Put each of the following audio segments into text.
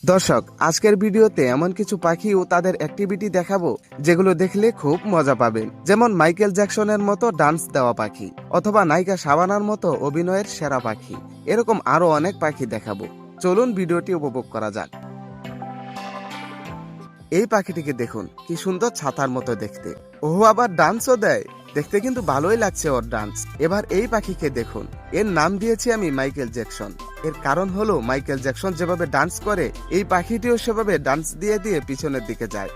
দর্শক, আজকের ভিডিওতে এমন কিছু পাখি ও তাদের অ্যাক্টিভিটি দেখাবো যেগুলো দেখলে খুব মজা পাবেন। যেমন মাইকেল জ্যাকসনের মতো ডান্স দেওয়া পাখি, অথবা নায়িকা শাবানার মতো অভিনয়ের সেরা পাখি। এরকম আরো অনেক পাখি দেখাবো। চলুন ভিডিওটি উপভোগ করা যাক। এই পাখিটিকে দেখুন, কি সুন্দর ছাতার মতো দেখতে। ও আবার ডান্সও দেয়, দেখতে কিন্তু ভালোই লাগছে ওর ডান্স। এবার এই পাখিকে দেখুন, এর নাম দিয়েছি আমি মাইকেল জ্যাকসন। এর কারণ হলো মাইকেল জ্যাকসন যেভাবে ডান্স করে, এই পাখিটিও সেভাবে ডান্স দিয়ে দিয়ে পিছনের দিকে যায়।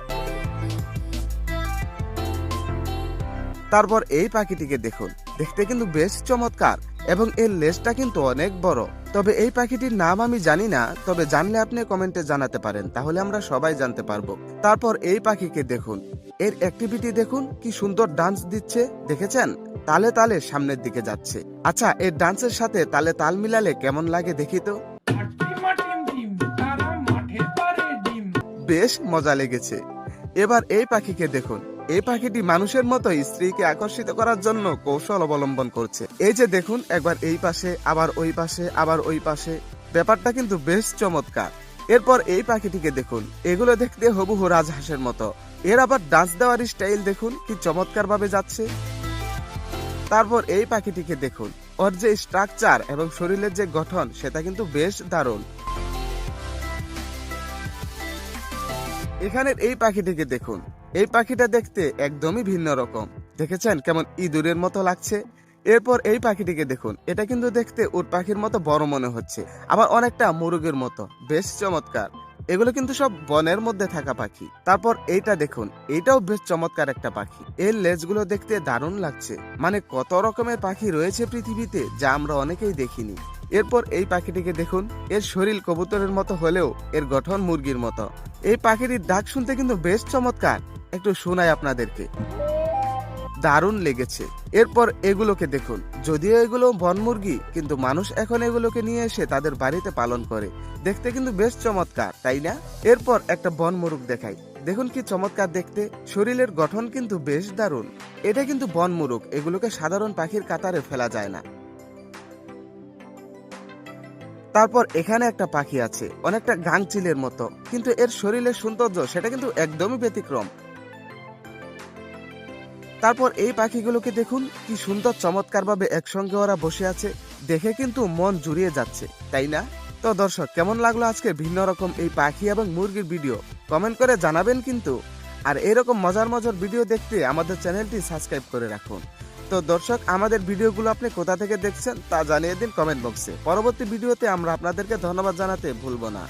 তারপর এই পাখিটিকে দেখুন, দেখতে কিন্তু বেশ চমৎকার এবং এর লেজটা কিন্তু অনেক বড়। তবে এই পাখিটির নাম আমি জানি না, তবে জানলে আপনি কমেন্টে জানাতে পারেন, তাহলে আমরা সবাই জানতে পারবো। তারপর এই পাখিকে দেখুন, এর অ্যাক্টিভিটি দেখুন, কি সুন্দর ডান্স দিচ্ছে, দেখেছেন? তালে তালে সামনের দিকে যাচ্ছে। আচ্ছা, এর ডান্সের সাথে তালে তাল মিলালে কেমন লাগে দেখি তো। বেশ মজা লেগেছে। এবার এই পাখিকে দেখুন, এই পাখিটি মানুষের মতো স্ত্রীকে আকর্ষিত করার জন্য কৌশল অবলম্বন করছে। এই যে দেখুন, একবার এই পাশে, আবার ওই পাশে, আবার ওই পাশে। ব্যাপারটা কিন্তু বেশ চমৎকার। এরপর এই পাখিটিকে দেখুন, এগুলো দেখতে হুবহু রাজহাঁসের মতো। এর আবার ডান্স দেওয়ার স্টাইল দেখুন, কি চমৎকার ভাবে যাচ্ছে। তারপর এই পাখিটিকে দেখুন, ওর যে স্ট্রাকচার এবং শরীরের যে গঠন, সেটা কিন্তু বেশ দারুণ। এখানের এই পাখিটিকে দেখুন, এই পাখিটা দেখতে একদমই ভিন্ন রকম। দেখেছেন কেমন ইঁদুরের মতো লাগছে? এরপর এই পাখিটিকে দেখুন, এটা কিন্তু দেখতে উট পাখির মতো বড় মনে হচ্ছে, আবার অনেকটা মুরগের মতো। বেশ চমৎকার। এগুলো কিন্তু সব বনের মধ্যে থাকা পাখি। তারপর এইটা দেখুন, এইটাও বেশ চমৎকার একটা পাখি। এর লেজগুলো দেখতে দারুণ লাগছে। মানে কত রকমের পাখি রয়েছে পৃথিবীতে, যা আমরা অনেকেই দেখিনি। এরপর এই পাখিটিকে দেখুন, এর শরীর কবুতরের মতো হলেও এর গঠন মুরগির মতো। এই পাখিটির ডাক শুনতে কিন্তু বেশ চমৎকার। একটু শোনাই আপনাদেরকে, দারুণ লেগেছে। এরপর এগুলোকে দেখুন, যদিও এগুলো বন মুরগি, কিন্তু মানুষ এখন এগুলোকে নিয়ে এসে তাদের বাড়িতে পালন করে। দেখতে কিন্তু বেশ চমৎকার, তাই না? এরপর একটা বন মুরগ দেখাই, দেখুন কি চমৎকার দেখতে। শরীরের গঠন কিন্তু বেশ দারুণ। এটা কিন্তু বন মুরগ, এগুলোকে সাধারণ পাখির কাতারে ফেলা যায় না। তারপর এখানে একটা পাখি আছে, অনেকটা গাংচিলের মতো, কিন্তু এর শরীরের সৌন্দর্য সেটা কিন্তু একদমই ব্যতিক্রম। তারপর এই পাখিগুলোকে দেখুন, কি সুন্দর চমৎকার ভাবে একসঙ্গে ওরা বসে আছে। দেখে কিন্তু মন জুড়িয়ে যাচ্ছে, তাই না? তো দর্শক, কেমন লাগলো আজকে ভিন্ন রকম এই পাখি এবং মুরগির ভিডিও? কমেন্ট করে জানাবেন কিন্তু। আর এরকম মজার মজার ভিডিও দেখতে আমাদের চ্যানেলটি সাবস্ক্রাইব করে রাখুন। তো দর্শক, আমাদের ভিডিওগুলো আপনি কোথা থেকে দেখছেন তা জানিয়ে দিন কমেন্ট বক্সে। পরবর্তী ভিডিওতে আমরা আপনাদেরকে ধন্যবাদ জানাতে ভুলব না।